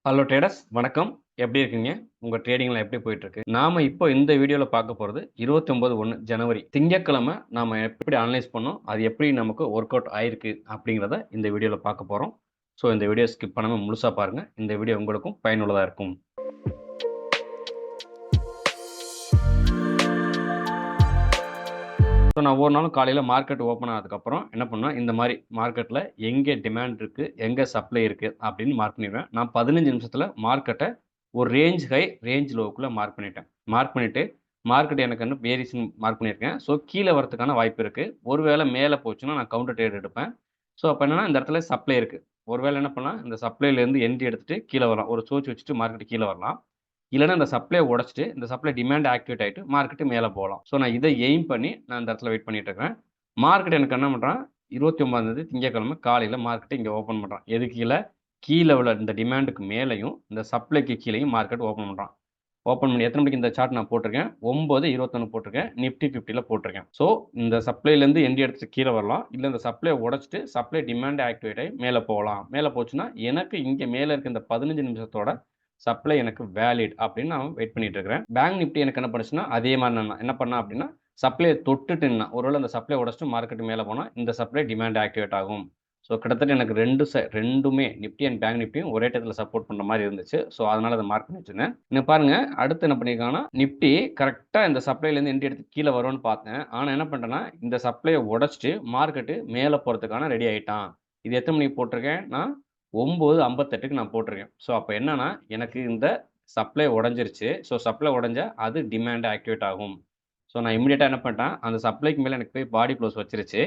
Hello traders வணக்கம். எப்படி இருக்கீங்க? உங்க ட்ரேடிங்லாம் எப்படி போயிட்டு இருக்கு? நாம இப்போ இந்த வீடியோல பார்க்க போறது 29/1 ஜனவரி திங்கட்கிழமை நாம எப்படி அனலைஸ் பண்ணோம், அது எப்படி நமக்கு ஒர்க் அவுட் ஆயிருக்கு அப்படிங்கிறத இந்த வீடியோல பார்க்க போறோம். ஸோ இந்த வீடியோ ஸ்கிப் பண்ணாம முழுசா பாருங்க. இந்த வீடியோ உங்களுக்கும் பயனுள்ளதா இருக்கும். ஸோ நான் ஒவ்வொரு நாளும் காலையில மார்க்கெட் ஓப்பன் ஆனதுக்கப்புறம் என்ன பண்ணுவேன், இந்த மாரி மார்க்கெட்ல எங்கே டிமாண்ட் இருக்கு, எங்க சப்ளை இருக்கு அப்படின்னு மார்க் பண்ணிருவேன். நான் 15 நிமிஷத்துல மார்க்கெட்ட ஒரு ரேஞ்ச் ஹை, ரேஞ்ச் லோக்குள்ள மார்க் பண்ணிட்டேன். மார்க் பண்ணிட்டு மார்க்கெட் எனக்கு வந்து வேரியேஷன் மார்க் பண்ணியிருக்கேன். ஸோ கீழ வரதுக்கான வாய்ப்பு இருக்கு. ஒருவேளை மேல போச்சுன்னா நான் கவுண்டர் ட்ரேட் எடுப்பேன். ஸோ அப்ப என்னன்னா இந்த இடத்துல சப்ளை இருக்கு. ஒருவேளை என்ன பண்ணலாம், இந்த சப்ளைலேருந்து என்ட்ரி எடுத்துட்டு கீழ வரலாம். ஒரு சோச்சு வச்சுட்டு மார்க்கெட் கீழ வரலாம். இல்லன்னா இந்த சப்ளைய உடைச்சுட்டு, இந்த சப்ளை டிமாண்ட் ஆக்டிவேட் ஆயிட்டு மார்க்கெட் மேல போலாம். ஸோ நான் இத எய்ம் பண்ணி நான் இந்த இடத்துல வெயிட் பண்ணிட்டு இருக்கிறேன். மார்க்கெட் எனக்கு என்ன பண்றான், 29ஆம் தேதி திங்கட்கிழமை காலையில மார்க்கெட் இங்க ஓப்பன் பண்றான். எது கீழ? கீழ உள்ள இந்த டிமாண்டுக்கு மேலயும், இந்த சப்ளைக்கு கீழயும் மார்க்கெட் ஓப்பன் பண்றான். ஓப்பன் பண்ணி எத்தன மணிக்கு இந்த சார்ட் நான் போட்டிருக்கேன்? 9:21 போட்டிருக்கேன். நிஃப்டி 50ல போட்டிருக்கேன். ஸோ இந்த சப்ளைலேருந்து என்ட்ரி எடுத்துட்டு கீழ வரலாம். இல்ல இந்த சப்ளைய உடைச்சுட்டு சப்ளை டிமாண்ட் ஆக்டிவேட் ஆயி மேல போகலாம். மேல போச்சுன்னா, எனக்கு இங்க மேல இருக்க இந்த 15 நிமிஷத்தோட சப்ளை எனக்கு வேலிட் அப்படின்னு நான் வெயிட் பண்ணிட்டு இருக்கிறேன். பேங்க் நிஃப்டி எனக்கு என்ன பண்ணுச்சுன்னா, அதே மாரி நான் என்ன பண்ணேன் அப்படின்னா, சப்ளைய தொட்டுட்டு நின்னேன். ஒருவேளை அந்த சப்ளைய உடைச்சுட்டு மார்க்கெட் மேல போனா, இந்த சப்ளை டிமாண்ட் ஆக்டிவேட் ஆகும். ஸோ கிட்டத்தட்ட எனக்கு 2மே நிஃப்டி அண்ட் பேங்க் நிஃப்டியும் ஒரே டயத்துல சப்போர்ட் பண்ற மாரி இருந்துச்சு. ஸோ அதனால அத மார்க் பண்ணி வச்சிருந்தேன். இங்க பாருங்க, அடுத்து என்ன பண்ணியிருக்காங்கன்னா, நிஃப்டி கரெக்ட்டா இந்த சப்ளைலேருந்து என்ட்ரி எடுத்து கீழ வரும்னு பார்த்தேன். ஆனா என்ன பண்ணிட்டேன்னா, இந்த சப்ளைய உடைச்சுட்டு மார்க்கெட் மேல போறதுக்கான ரெடி ஆயிட்டான். இது எத்தன மணிக்கு போட்டிருக்கேன் நான் 9:58க்கு நான் போட்டிருக்கேன். ஸோ அப்ப என்னன்னா, எனக்கு இந்த சப்ளை உடைஞ்சிருச்சு. ஸோ சப்ளை உடைஞ்சா அது டிமாண்ட் ஆக்டிவேட் ஆகும். ஸோ நான் இம்மீடியட்டா என்ன பண்ணிட்டேன், அந்த சப்ளைக்கு மேல எனக்கு போய் பாடி க்ளோஸ் வச்சிருச்சு.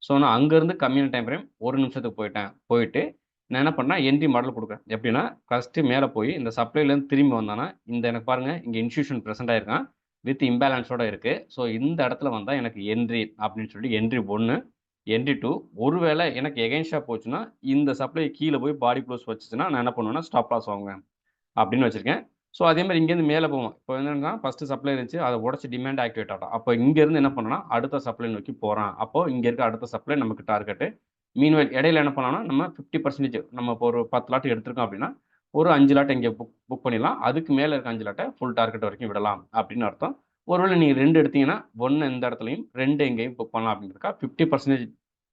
ஸோ நான் அங்கருந்து கம்மியான டைம் ஃப்ரேம் 1 நிமிஷத்துக்கு போயிட்டேன். போயிட்டு நான் என்ன பண்ணேன், என்ட்ரி மாடல் குடுக்குறேன். எப்படின்னா, ஃபர்ஸ்ட்டு மேல போய் இந்த சப்ளைலேருந்து திரும்பி வந்தானா, இந்த எனக்கு பாருங்க இங்க இன்ஸ்டிடியூஷன் பிரசென்ட் ஆயிருக்கான். வித் இம்பேலன்ஸோட இருக்கு. ஸோ இந்த இடத்துல வந்தா எனக்கு என்ட்ரி அப்படின்னு சொல்லி என்ட்ரி 1, என்ட்ரி 2 ஒருவேளை எனக்கு எகைன்ஸ்ட்டா போச்சுன்னா, இந்த சப்ளை கீழ போய் பாடி க்ளோஸ் வச்சுச்சுன்னா, நான் என்ன பண்ணுவேன்னா, ஸ்டாப் லாஸ் வாங்குவேன். அப்படின்னு வச்சிருக்கேன். ஸோ அதேமாரி இங்கேருந்து மேல போவோம். இப்போ என்னன்னா, ஃபர்ஸ்ட்டு சப்ளை இருந்துச்சு. அத உடைச்சு டிமாண்ட் ஆக்டிவேட் ஆகட்டும். அப்போ இங்கேருந்து என்ன பண்ணணும்னா, அடுத்த சப்ளை நோக்கி போறான். அப்போ இங்க இருக்க அடுத்த சப்ளை நமக்கு டார்கெட்டு. மீன்வைல் இடையில என்ன பண்ணலாம்னா, நம்ம 50% நம்ம இப்போ ஒரு 10 லாட் எடுத்திருக்கோம் அப்படின்னா, ஒரு 5 லாட் இங்க புக் புக் பண்ணிடலாம். அதுக்கு மேல இருக்க 5 லாட்ட ஃபுல் டார்கெட் வரைக்கும் விடலாம் அப்படின்னு அர்த்தம். ஒருவேளை நீங்க 2 எடுத்தீங்கன்னா, 1 இந்த இடத்துலயும், 2 இங்கேயும் புக் பண்ணலாம் அப்படின்றதுக்காக 50%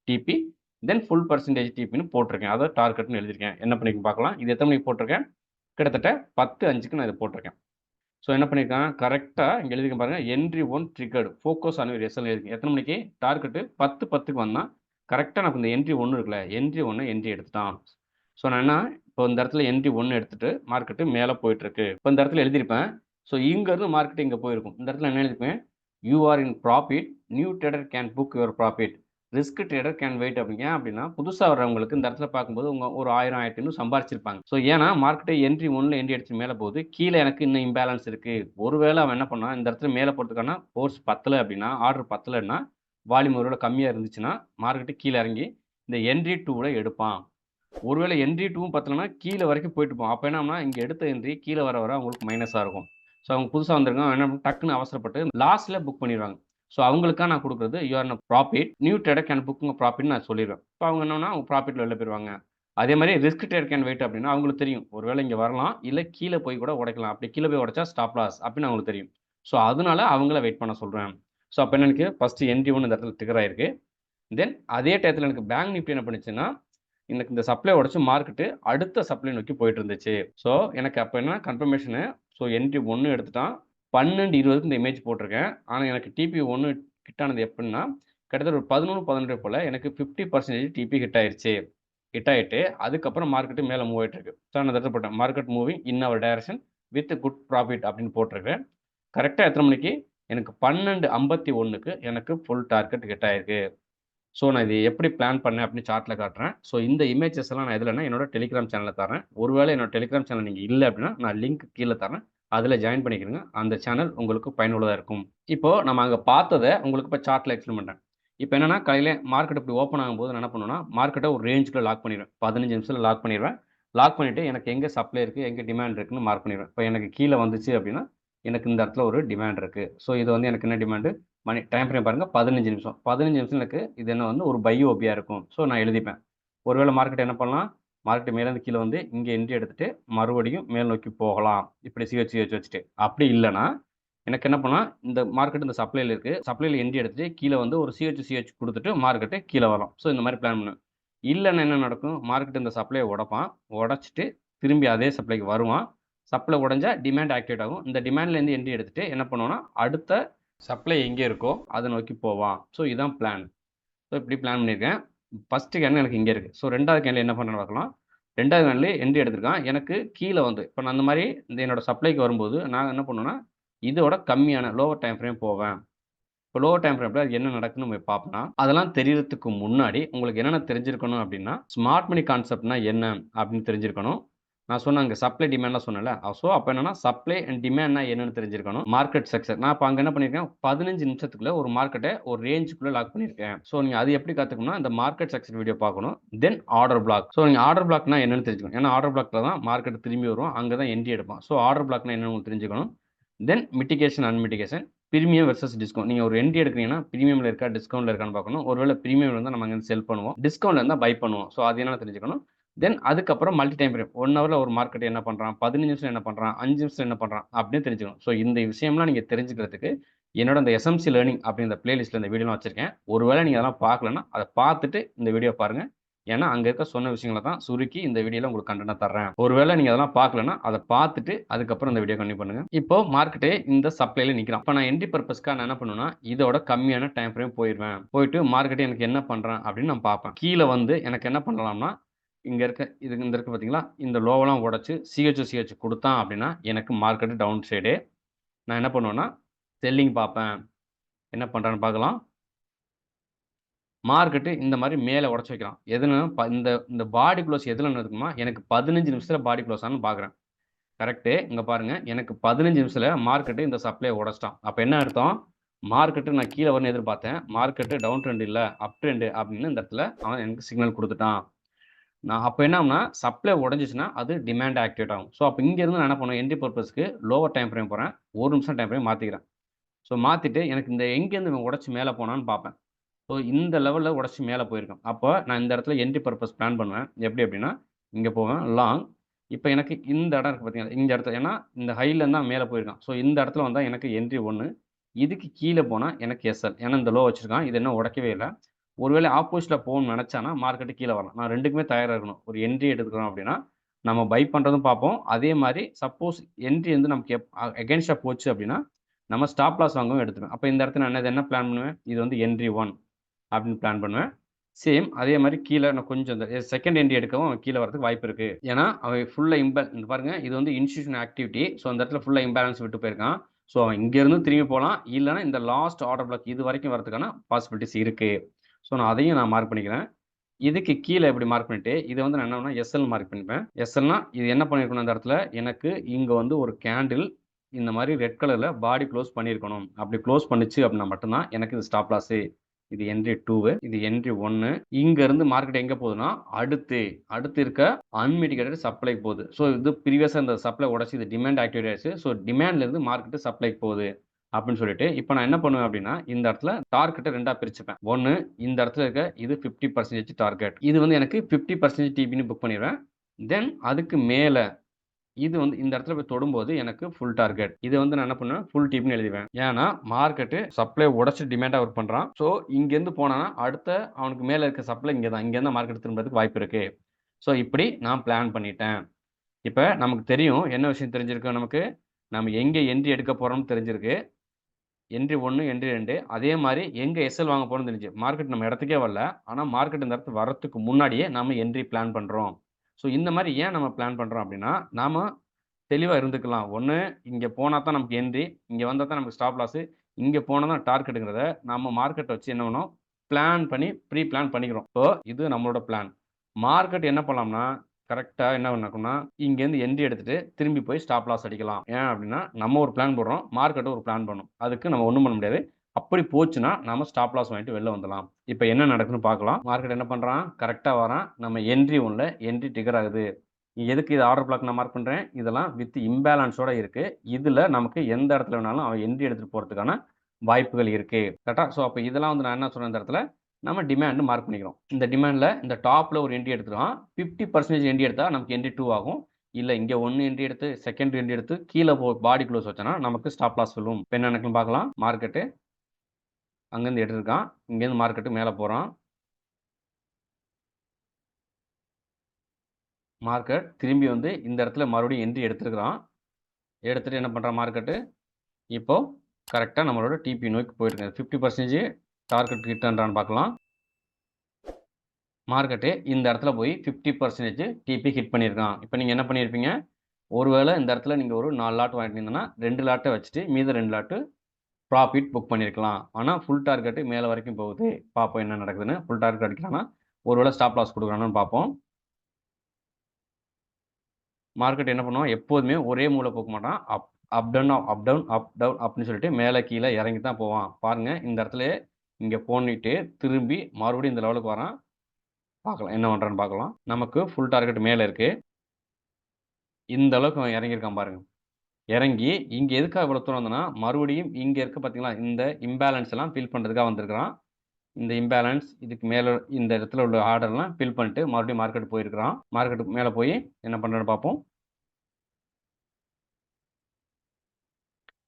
டிபி, தென் ஃபுல் பெர்சன்டேஜ் டிபின்னு போட்டிருக்கேன். அத டார்கெட்ன்னு எழுதியிருக்கேன். என்ன பண்ணியிருக்கேன்னு பார்க்கலாம். இது எத்தன மணிக்கு போட்டிருக்கேன்? கிட்டத்தட்ட 10:05க்கு நான் இத போட்டிருக்கேன். ஸோ என்ன பண்ணியிருக்கான், கரெக்ட்டா இங்க எழுதியிருக்கேன் பாருங்க. Entry 1 triggered. Focus on your எஸ்எல்ன்னு எழுதியிருக்கேன். எத்தன மணிக்கு? டார்கெட்டு 10:10க்கு வந்தான். கரெக்ட்டா எனக்கு இந்த என்ட்ரி 1 இருக்குல்ல, என்ட்ரி 1 என்ட்ரி எடுத்துட்டான். ஸோ நான் என்ன, இப்போ இந்த இடத்துல என்ட்ரி 1 எடுத்துட்டு மார்க்கெட்டு மேல போயிட்டுருக்கு. இப்போ இந்த இடத்துல எழுதியிருப்பேன். ஸோ இங்கருந்து மார்க்கெட் இங்க போயிருக்கும். இந்த இடத்துல என்ன எழுதியிருப்பேன்? You are in profit. New trader can book your profit. Risk trader can wait அப்படின்னு. ஏன் அப்படின்னா, புதுசா வர்றவங்களுக்கு இந்த இடத்துல பார்க்கும்போது உங்க ஒரு 1000, 1500 சம்பாரிச்சிருப்பாங்க. ஸோ ஏன்னா மார்க்கெட் என்ட்ரி 1ல என்ட்ரி அடிச்சு மேல போகுது. கீழ எனக்கு இன்னும் இம்பேலன்ஸ் இருக்கு. ஒருவேளை அவன் என்ன பண்ணான், இந்த இடத்துல மேல போறதுக்கான ஃபோர்ஸ் பத்தல அப்படின்னா, ஆர்டர் பத்தலன்னா, வால்யூம் ஒருவேளை கம்மியா இருந்துச்சுன்னா, மார்க்கெட் கீழ இறங்கி இந்த என்ட்ரி 2ல எடுப்பான். ஒருவேளை என்ட்ரி 2வும் பத்தலன்னா, கீழ வரைக்கும் போயிட்டு போகும். அப்ப என்ன ஆகும்னா, இங்க எடுத்த என்ட்ரி கீழ வர வர அவங்களுக்கு மைனஸா இருக்கும். ஸோ அவங்க புதுசா வந்திருக்கவங்க என்ன டக்குன்னு அவசரப்பட்டு லாஸ்ட்ல புக் பண்ணிருவாங்க. ஸோ அவங்களுக்கா நான் குடுக்குறது, you are in profit. New trader can book ப்ராஃபிட்ன்னு நான் சொல்லிருவேன். இப்ப அவங்க என்னன்னா, அவங்க ப்ராஃபிட்ல வெளில போயிருவாங்க. அதே மாரி ரிஸ்க் ட்ரேடர் கேன் வெயிட் அப்டின்னா, அவங்களுக்கு தெரியும். ஒருவேளை இங்க வரலாம். இல்ல கீழ போய் கூட உடைக்கலாம். அப்படி கீழ போய் உடைச்சா ஸ்டாப் லாஸ் அப்படின்னு அவங்களுக்கு தெரியும். ஸோ அதனால அவங்கள வெயிட் பண்ண சொல்றேன். ஸோ அப்ப என்ன எனக்கு ஃபர்ஸ்ட் என்ட்ரி 1 இந்த இடத்துல ட்ரிகர் ஆயிருக்கு. தென் அதே டயத்துல எனக்கு பேங்க் நிஃப்டி என்ன பண்ணுச்சுன்னா, எனக்கு இந்த சப்ளை உடைச்சு மார்க்கெட்டு அடுத்த சப்ளை நோக்கி போயிட்டு இருந்துச்சு. ஸோ எனக்கு அப்ப என்ன கன்ஃபர்மேஷனு, ஸோ என்ட்ரி 1 எடுத்துட்டான். 12:20க்கு இந்த இமேஜ் போட்டிருக்கேன். ஆனா எனக்கு டிபி 1 ஹிட் ஆனது எப்படின்னா, கிட்டத்தட்ட ஒரு 11, 12 போல எனக்கு 50% டிபி ஹிட் ஆயிருச்சு. ஹிட் ஆயிட்டு, அதுக்கப்புறம் மார்க்கெட் மேல மூவ் ஆயிட்டு இருக்கு. ஸோ நான் அந்த இடத்துல போட்டேன். Market moving in our direction with good profit அப்படின்னு போட்டிருக்கேன். கரெக்ட்டா எத்தன மணிக்கு? எனக்கு 12:51க்கு எனக்கு ஃபுல் டார்கெட் ஹிட் ஆயிருக்கு. ஸோ நான் இது எப்படி பிளான் பண்ணேன் அப்படின்னு சார்ட்ல காட்டுறேன். ஸோ இந்த இமேஜஸ் எல்லாம் நான் எதுலன்னா, என்னோட டெலிகிராம் சேனல்ல தரேன். ஒருவேளை என்னோட டெலிகிராம் சேனல் நீங்க இல்ல அப்படின்னா, நான் லிங்க் கீழ தரேன். அதுல ஜாயின் பண்ணிக்கிறங்க. அந்த சேனல் உங்களுக்கு பயனுள்ளதா இருக்கும். இப்போ நம்ம அங்க பார்த்தத உங்களுக்கு இப்ப சார்ட்ல எக்ஸ்பிளைன் பண்றேன். இப்ப என்னன்னா, காலையில மார்க்கெட் இப்படி ஓப்பன் ஆகும்போது நான் என்ன பண்ணுவேன்னா, மார்க்கெட்ட ஒரு ரேஞ்சுக்குள்ள லாக் பண்ணிருவேன். 15 நிமிஷத்துல லாக் பண்ணிருவேன். லாக் பண்ணிட்டு எனக்கு எங்க சப்ளை இருக்கு, எங்க டிமாண்ட் இருக்குன்னு மார்க் பண்ணிருவேன். இப்ப எனக்கு கீழ வந்துச்சு அப்படின்னா, எனக்கு இந்த இடத்துல ஒரு டிமாண்ட் இருக்கு. ஸோ இது வந்து எனக்கு என்ன டிமாண்டு? மணி டைம் ஃப்ரேம் பாருங்க 15 நிமிஷம். 15 நிமிஷம் எனக்கு இது என்ன வந்து ஒரு பை ஓபியா இருக்கும். ஸோ நான் எழுதிப்பேன். ஒருவேளை மார்க்கெட் என்ன பண்ணலாம்? மார்க்கெட் மேலேருந்து கீழே வந்து இங்கே என்ட்ரி எடுத்துட்டு மறுபடியும் மேல் நோக்கி போகலாம். இப்படி சிஹெச் வச்சுட்டு. அப்படி இல்லைன்னா எனக்கு என்ன பண்ணலாம், இந்த மார்க்கெட் இந்த சப்ளைல இருக்கு. சப்ளைல என்ட்ரி எடுத்துட்டு கீழே வந்து ஒரு சிஹெச் குடுத்துட்டு மார்க்கெட்டு கீழே வரலாம். ஸோ இந்த மாரி பிளான் பண்ணுவேன். இல்லன்னா என்ன நடக்கும், மார்க்கெட் இந்த சப்ளைய உடைப்பான். உடைச்சுட்டு திரும்பி அதே சப்ளைக்கு வருவான். சப்ளை உடைஞ்சா டிமாண்ட் ஆக்டிவேட் ஆகும். இந்த டிமாண்ட்லேருந்து என்ட்ரி எடுத்துட்டு என்ன பண்ணுவோம்னா, அடுத்த சப்ளை எங்கே இருக்கோ அதை நோக்கி போவான். ஸோ இதான் பிளான். ஸோ இப்படி பிளான் பண்ணியிருக்கேன். ஃபர்ஸ்ட் கேண்டில் எனக்கு இங்கே இருக்குது. ஸோ 2வது கேண்டில் என்ன பண்ணுறேன்னு பார்க்கலாம். 2வது கேண்டில் என்ட்ரி எடுத்திருக்கான். எனக்கு கீழே வந்து இப்போ நான் அந்த மாதிரி இந்த என்னோட சப்ளைக்கு வரும்போது நான் என்ன பண்ணுவேன்னா, இதோட கம்மியான லோவர் டைம் ஃப்ரேம் போவேன். இப்போ லோவர் டைம் ஃப்ரேம்ல என்ன நடக்குன்னு நம்ம பார்ப்போம்னா, அதெல்லாம் தெரியறதுக்கு முன்னாடி உங்களுக்கு என்னென்ன தெரிஞ்சிருக்கணும் அப்படின்னா, ஸ்மார்ட் மணி கான்செப்ட்னா என்ன அப்படின்னு தெரிஞ்சிருக்கணும். நான் சொன்ன அங்க சப்ளை டிமாண்ட்லாம் சொன்னேன்ல. ஸோ அப்ப என்னன்னா சப்ளை அண்ட் டிமாண்ட்னா என்னன்னு தெரிஞ்சிருக்கணும். மார்க்கெட் ஸ்ட்ரக்சர் நான் இப்ப அங்க என்ன பண்ணியிருக்கேன், 15 நிமிஷத்துக்குள்ள ஒரு மார்க்கெட்ட ஒரு ரேஞ்சுக்குள்ள லாக் பண்ணியிருக்கேன். ஸோ நீங்க அது எப்படி கத்துக்கணும்னா, இந்த மார்க்கெட் ஸ்ட்ரக்சர் வீடியோ பார்க்கணும். தென் ஆர்டர் பிளாக். ஸோ நீங்க ஆர்டர் பிளாக்னா என்னன்னு தெரிஞ்சுக்கணும். ஏன்னா ஆர்டர் பிளாக்ல தான் மார்க்கெட் திரும்பி வரும். அங்க தான் என்ட்ரி எடுப்பான். ஸோ ஆர்டர் பிளாக்னா என்னன்னு உங்களுக்கு தெரிஞ்சுக்கணும். தென் மிட்டிகேஷன், அன்மிட்டிகேஷன், பிரீமியம் வெர்சஸ் டிஸ்கவுண்ட். நீங்க ஒரு என்ட்ரி எடுக்கிறீங்கன்னா, பிரீமியம்ல இருக்கா, டிஸ்கவுண்ட்ல இருக்கான்னு பார்க்கணும். ஒருவேளை பிரீமியம்ல இருந்தா நம்ம அங்க செல் பண்ணுவோம். டிஸ்கவுண்ட்ல இருந்தா பை பண்ணுவோம். ஸோ அது என்னன்னு தெரிஞ்சுக்கணும். தென் அதுக்கப்புறம் மல்டி டைம் ஃப்ரேம் 1 ஹவர்ல ஒரு மார்க்கெட் என்ன பண்றான், 15 நிமிஷம் என்ன பண்றான், 5 நிமிஷம் என்ன பண்றான் அப்படின்னு தெரிஞ்சுக்கணும். ஸோ இந்த விஷயம்லாம் நீங்க தெரிஞ்சுக்கிறதுக்கு என்னோட இந்த எஸ்எம்சி லேர்னிங் அப்படின்ற பிளேலிஸ்ட்ல இந்த வீடியோலாம் வச்சிருக்கேன். ஒருவேளை நீங்க அதெல்லாம் பார்க்கலன்னா, அதை பார்த்துட்டு இந்த வீடியோ பாருங்க. ஏன்னா அங்க இருக்க சொன்ன விஷயங்கள தான் சுருக்கி இந்த வீடியோல உங்களுக்கு கண்டென்ட்டா தர்றேன். ஒருவேளை நீங்க அதெல்லாம் பார்க்கலன்னா, அதை பார்த்துட்டு அதுக்கப்புறம் இந்த வீடியோ கன்டினியூ பண்ணுங்க. இப்போ மார்க்கெட்டே இந்த சப்ளைல நிக்கிறான். அப்ப நான் என்ட்ரி பர்பஸ்க்கா நான் என்ன பண்ணுவேன்னா, இதோட கம்மியான டைம் ஃப்ரேம் போயிருவேன். போயிட்டு மார்க்கெட் எனக்கு என்ன பண்றான் அப்படின்னு நான் பார்ப்பேன். கீழ வந்து எனக்கு என்ன பண்ணலாம்னா, இங்க இருக்க இந்த இருக்கு பார்த்தீங்களா? இந்த லோவெல்லாம் உடைச்சு சிஹெச் குடுத்தான் அப்படின்னா, எனக்கு மார்க்கெட் டவுன் சைடு. நான் என்ன பண்ணுவேன்னா, செல்லிங் பார்ப்பேன். என்ன பண்றான்னு பார்க்கலாம். மார்க்கெட் இந்த மாரி மேல உடைச்சு வைக்கிறான். எதுனா இந்த இந்த பாடி குளோஸ் எதுல நடக்குமா, எனக்கு 15 நிமிஷத்துல பாடி குளோஸ் ஆன்னு பார்க்குறேன். கரெக்ட்டு. இங்க பாருங்க. எனக்கு 15 நிமிஷத்துல மார்க்கெட் இந்த சப்ளைய உடைச்சுட்டான். அப்ப என்ன அர்த்தம்? மார்க்கெட் நான் கீழ வரும்னு எதிர்பார்த்தேன். மார்க்கெட் டவுன் ட்ரெண்ட் இல்ல, அப் ட்ரெண்ட் அப்படின்னு இந்த இடத்துல அவன் எனக்கு சிக்னல் குடுத்துட்டான். நான் அப்ப என்ன ஆகும்னா, சப்ளை உடைஞ்சுச்சுன்னா, அது டிமாண்ட் ஆக்டிவேட் ஆகும். ஸோ, அப்ப இங்கேருந்து நான் என்ன பண்ணுவேன், என்ட்ரி பர்ப்பஸ்க்கு லோவர் டைம் ஃப்ரேம் போறேன். 1 நிமிஷம் டைம் ஃப்ரேம் மாத்திக்கிறேன். ஸோ, மாத்திட்டு எனக்கு இந்த எங்கேருந்து இவன் உடைச்சு மேல போனான்னு பார்ப்பேன். ஸோ, இந்த லெவல்ல உடைச்சு மேல போயிருக்கான். அப்ப நான் இந்த இடத்துல என்ட்ரி பர்ப்பஸ் பிளான் பண்ணுவேன். எப்படி அப்படின்னா, இங்க போவேன் லாங். இப்ப எனக்கு இந்த இடம் இருக்கு பார்த்தீங்களா, இந்த இடத்துல ஏன்னா இந்த ஹைலேருந்து தான் மேல போயிருக்கான். ஸோ, இந்த இடத்துல வந்தா எனக்கு என்ட்ரி 1. இதுக்கு கீழ போனா எனக்கு எஸ்எல். ஏன்னா இந்த லோ வச்சிருக்கான். இது இன்னும் உடைக்கவே இல்ல. ஒருவேளை ஆப்போசிட்ல போகணும்னு நினைச்சான்னா, மார்க்கெட் கீழ வரலாம். நான் 2க்குமே தயாரா இருக்கணும். ஒரு என்ட்ரி எடுக்கிறோம் அப்படின்னா, நம்ம பை பண்றதும் பார்ப்போம். அதே மாரி சப்போஸ் என்ட்ரி வந்து நமக்கு அகைன்ஸ்ட்டா போச்சு அப்படின்னா, நம்ம ஸ்டாப் லாஸ் வாங்கவும் எடுத்துருவேன். அப்ப இந்த இடத்துல நான் என்ன பிளான் பண்ணுவேன், இது வந்து என்ட்ரி 1 அப்படின்னு பிளான் பண்ணுவேன். சேம் அதே மாரி கீழ நான் கொஞ்சம் இந்த செகண்ட் என்ட்ரி எடுக்கவும் அவன் கீழ வரதுக்கு வாய்ப்பு இருக்கு. ஏன்னா, அவன் ஃபுல்லா இங்க பாருங்க இது வந்து இன்ஸ்டிடியூஷன் ஆக்டிவிட்டி. ஸோ, அந்த இடத்துல ஃபுல்லா இம்பேலன்ஸ் விட்டு போயிருக்கான். ஸோ, அவன் இங்கேருந்து திரும்பி போலாம். இல்லன்னா இந்த லாஸ்ட் ஆர்டர் பிளாக் இது வரைக்கும் வரதுக்கான பாசிபிலிட்டீஸ் இருக்கு. ஸோ, நான் அதையும் நான் மார்க் பண்ணிக்கிறேன். இதுக்கு கீழ இப்படி மார்க் பண்ணிட்டு, இத வந்து நான் என்ன பண்ணுவேன்னா, எஸ்எல் மார்க் பண்ணிப்பேன். எஸ்எல்னா இது என்ன பண்ணியிருக்கணும் அந்த இடத்துல, எனக்கு இங்க வந்து ஒரு கேண்டில் இந்த மாரி ரெட் கலர்ல பாடி குளோஸ் பண்ணியிருக்கணும். அப்படி குளோஸ் பண்ணுச்சு அப்படின்னா மட்டும் தான் எனக்கு இது ஸ்டாப் லாஸு. இது என்ட்ரி 2 இது என்ட்ரி 1. இங்க இருந்து மார்க்கெட் எங்க போகுதுன்னா, அடுத்து இருக்க அன்மிட்டிகேட்டட் சப்ளைக்கு போகுது. ஸோ, இது ப்ரீவியஸா இந்த சப்ளை உடைச்சு இது டிமாண்ட் ஆக்டிவேட் ஆயிருச்சு. ஸோ, டிமாண்ட்ல இருந்து மார்க்கெட் சப்ளைக்கு போகுது. அப்படின்னு சொல்லிட்டு, இப்ப நான் என்ன பண்ணுவேன் அப்படின்னா, இந்த இடத்துல டார்கெட்ட 2ஆ பிரிச்சுப்பேன். 1 இந்த இடத்துல இருக்க இது 50% டார்கெட். இது வந்து எனக்கு 50% டிபின்னு புக் பண்ணிருவேன். தென் அதுக்கு மேல இது வந்து இந்த இடத்துல போய் தொடும்போது எனக்கு ஃபுல் டார்கெட். இது வந்து நான் என்ன பண்ணுவேன், ஃபுல் டிப்னு எழுதிருவேன். ஏன்னா, மார்க்கெட் சப்ளை உடைச்சு டிமாண்டா ஒர்க் பண்றான். ஸோ, இங்கேருந்து போனான்னா, அடுத்த அவனுக்கு மேல இருக்க சப்ளை இங்க தான். இங்க தான் மார்க்கெட் திரும்புறதுக்கு வாய்ப்பு இருக்கு. ஸோ, இப்படி நான் பிளான் பண்ணிட்டேன். இப்ப நமக்கு தெரியும். என்ன விஷயம் தெரிஞ்சிருக்கு நமக்கு? நம்ம எங்க என்ட்ரி எடுக்க போறோம்னு தெரிஞ்சிருக்கு. என்ட்ரி 1, என்ட்ரி 2 அதே மாரி எங்க எஸ்எல் வாங்க போறோம்னு தெரிஞ்சுச்சு. மார்க்கெட் நம்ம இடத்துக்கே வரல. ஆனா மார்க்கெட் இந்த இடத்துக்கு வரத்துக்கு முன்னாடியே நாம என்ட்ரி பிளான் பண்றோம். ஸோ இந்த மாரி ஏன் நம்ம பிளான் பண்றோம் அப்டின்னா, நாம தெளிவா இருந்துக்கலாம். ஒண்ணு இங்க போனா தான் நமக்கு என்ட்ரி, இங்க வந்தா தான் நமக்கு ஸ்டாப் லாஸ், இங்க போனா தான் டார்கெட்ங்கிறத நம்ம மார்க்கெட்ட வச்சு என்ன பண்ணோம், பிளான் பண்ணி ப்ரீ பிளான் பண்ணிக்கிறோம். ஸோ இது நம்மளோட பிளான். மார்க்கெட் என்ன பண்ணலாம்னா, கரெக்ட்டா என்ன நடக்கும்னா, இங்கேருந்து என்ட்ரி எடுத்துட்டு திரும்பி போய் ஸ்டாப் லாஸ் அடிக்கலாம். ஏன் அப்டின்னா, நம்ம ஒரு பிளான் போடுறோம். மார்க்கெட்டும் ஒரு பிளான் பண்ணும். அதுக்கு நம்ம ஒண்ணும் பண்ண முடியாது. அப்படி போச்சுன்னா, நாம ஸ்டாப் லாஸ் வாங்கிட்டு வெளில வந்துடலாம். இப்ப என்ன நடக்குதுன்னு பார்க்கலாம். மார்க்கெட் என்ன பண்றான்? கரெக்ட்டா வரான். நம்ம என்ட்ரி 1ல என்ட்ரி ட்ரிகர் ஆகுது. எதுக்கு இது ஆர்டர் பிளாக் நான் மார்க் பண்றேன்? இதெல்லாம் வித் இம்பேலன்ஸோட இருக்கு. இதுல நமக்கு எந்த இடத்துல வேணாலும் அவன் என்ட்ரி எடுத்துட்டு போறதுக்கான வாய்ப்புகள் இருக்கு. கரெக்ட்டா? ஸோ அப்ப இதெல்லாம் வந்து நான் என்ன சொல்றேன் இந்த இடத்துல, நம்ம டிமாண்ட் மார்க் பண்ணிக்கிறோம். இந்த டிமாண்ட்ல இந்த டாப்ல ஒரு என்ட்ரி எடுத்துக்கிறோம். 50% என்ட்ரி எடுத்தா நமக்கு என்ட்ரி 2 ஆகும். இல்ல இங்க 1 என்ட்ரி எடுத்து, செகண்ட் என்ட்ரி எடுத்து கீழ பாடி க்ளோஸ் வச்சோம்னா நமக்கு ஸ்டாப் லாஸ் விழும். இப்ப என்ன நடக்குன்னு பார்க்கலாம். மார்க்கெட்டு அங்கருந்து எடுத்திருக்கான். இங்கேருந்து மார்க்கெட்டு மேல போறான். மார்க்கெட் திரும்பி வந்து இந்த இடத்துல மறுபடியும் என்ட்ரி எடுத்திருக்கிறான். எடுத்துட்டு என்ன பண்றான் மார்க்கெட்டு, இப்போ கரெக்ட்டா நம்மளோட டிபி நோக்கி போயிருக்கு. 50% டார்கெட் ஹிட்டான்றான்னு பார்க்கலாம். மார்க்கெட்டு இந்த இடத்துல போய் 50% டிபி ஹிட் பண்ணியிருக்கான். இப்ப நீங்க என்ன பண்ணியிருப்பீங்க, ஒருவேளை இந்த இடத்துல நீங்க ஒரு 4 லாட் வாங்கியிருந்தீங்கன்னா, 2 லாட்ட வச்சுட்டு மீத 2 லாட்டு ப்ராஃபிட் புக் பண்ணியிருக்கலாம். ஆனா, ஃபுல் டார்கெட் மேல வரைக்கும் போகுது. பார்ப்போம் என்ன நடக்குதுன்னு. ஃபுல் டார்கெட் அடிக்கிறானா, ஒருவேளை ஸ்டாப் லாஸ் குடுக்குறானான்னு பார்ப்போம். மார்க்கெட் என்ன பண்ணுவான், எப்போதுமே ஒரே மூவ்ல போக மாட்டான். Up down, up down, up down அப்படின்னு சொல்லிட்டு மேல கீழ இறங்கி தான் போவான். பாருங்க இந்த இடத்துலயே இங்க போனிட்டு திரும்பி மறுபடியும் இந்த லெவலுக்கு வரான். பார்க்கலாம் என்ன பண்றான்னு பார்க்கலாம். நமக்கு ஃபுல் டார்கெட் மேல இருக்கு. இந்த அளவுக்கு அவன் இறங்கியிருக்கான் பாருங்க. இறங்கி இங்க எதுக்காக இவ்வளவு தூரம் வந்தனா, மறுபடியும் இங்க இருக்கு பார்த்தீங்களா, இந்த இம்பேலன்ஸ் எல்லாம் ஃபில் பண்றதுக்காக வந்திருக்கிறான். இந்த இம்பேலன்ஸ் இதுக்கு மேல இந்த இடத்துல உள்ள ஆர்டர்லாம் ஃபில் பண்ணிட்டு மறுபடியும் மார்க்கெட் போயிருக்கிறான். மார்க்கெட்டுக்கு மேல போய் என்ன பண்றான்னு பார்ப்போம்.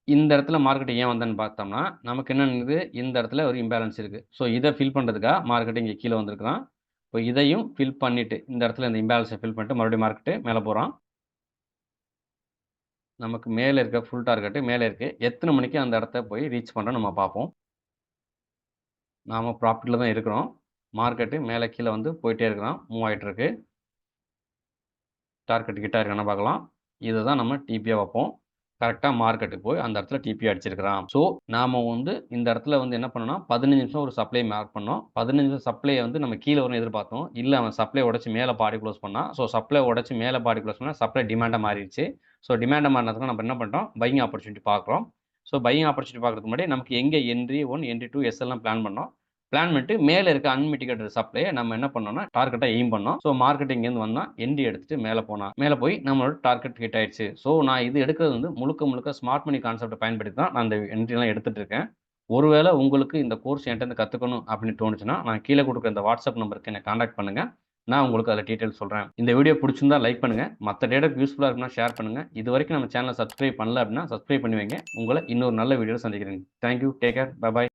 இந்த இடத்துல மார்க்கெட் ஏன் வந்தேன்னு பார்த்தோம்னா, நமக்கு என்ன இருந்தது, இந்த இடத்துல ஒரு இம்பேலன்ஸ் இருக்கு. ஸோ இத ஃபில் பண்றதுக்காக மார்க்கெட் இங்க கீழ வந்திருக்கிறான். இப்போ இதையும் ஃபில் பண்ணிட்டு, இந்த இடத்துல இந்த இம்பேலன்ஸ ஃபில் பண்ணிட்டு மறுபடியும் மார்க்கெட் மேல போறான். நமக்கு மேல இருக்க ஃபுல் டார்கெட் மேல இருக்கு. எத்தன மணிக்கு அந்த இடத்த போய் ரீச் பண்றோம்னு நம்ம பார்ப்போம். நாம ப்ராஃபிட்ல தான் இருக்கிறோம். மார்க்கெட் மேல கீழ வந்து போயிட்டே இருக்கிறான். மூவ் ஆயிட்டு இருக்கு. டார்கெட் கிட்ட இருக்கான்னு பார்க்கலாம். இதுதான் நம்ம டிபியா வைப்போம். கரெக்ட்டா மார்க்கெட்டுக்கு போய் அந்த இடத்துல டிபி அடிச்சிருக்கிறான். ஸோ, நாம வந்து இந்த இடத்துல வந்து என்ன பண்ணோம்னா, 15 நிமிஷம் ஒரு சப்ளை மார்க் பண்ணோம். 15 நிமிஷம் சப்ளைய வந்து நம்ம கீழ வரும்னு எதிர்பார்த்தோம். இல்ல அவன் சப்ளைய உடைச்சு மேல பாடி குளோஸ் பண்ணான். ஸோ, சப்ளைய உடைச்சு மேல பாடி குளோஸ் பண்ணா சப்ளை டிமாண்டா மாறிருச்சு. ஸோ, டிமாண்டா மாறினதுக்கு நம்ம என்ன பண்றோம், பையிங் ஆப்பர்ச்சுனிட்டி பார்க்குறோம். ஸோ, பையிங் ஆப்பர்ச்சுனிட்டி பார்க்கறதுக்கு முன்னாடி நமக்கு எங்க என்ட்ரி 1, என்ட்ரி 2, எஸ்எல்லாம் பிளான் பண்ணோம். பிளான் பண்ணிட்டு மேல இருக்க அன்மிட்டிகேட்டட் சப்ளைய நம்ம என்ன பண்ணோம்னா, டார்கெட்டா எய்ம் பண்ணோம். ஸோ மார்க்கெட் இங்கேருந்து வந்தான். என்ட்ரி எடுத்துட்டு மேல போனான். மேல போய் நம்மளோட டார்கெட் ஹிட் ஆயிடுச்சு. ஸோ நான் இது எடுக்கிறது வந்து முழுக்க முழுக்க ஸ்மார்ட் மணி கான்செப்ட்ட பயன்படுத்தி தான் நான் இந்த என்ட்ரிலாம் எடுத்துட்டு இருக்கேன். ஒருவேளை உங்களுக்கு இந்த கோர்ஸ் என்ட்டருந்து கத்துக்கணும் அப்படின்னு தோணுச்சுன்னா, நான் கீழ குடுக்குற இந்த வாட்ஸ்அப் நம்பருக்கு என்ன கான்டாக்ட் பண்ணுங்க. நான் உங்களுக்கு அதில டீட்டெயில்ஸ் சொல்றேன். இந்த வீடியோ புடிச்சிருந்தா லைக் பண்ணுங்க. மத்த டேட்டாக்கு யூஸ்ஃபுல்லா இருக்குன்னா ஷேர் பண்ணுங்க. இதுவரைக்கும் நம்ம சேனல சப்ஸ்கிரைப் பண்ணல அப்படின்னா, சப்ஸ்கிரைப் பண்ணி வைங்க. உங்கள இன்னொரு நல்ல வீடியோல சந்திக்கிறேன். Thank you. Take care. Bye bye.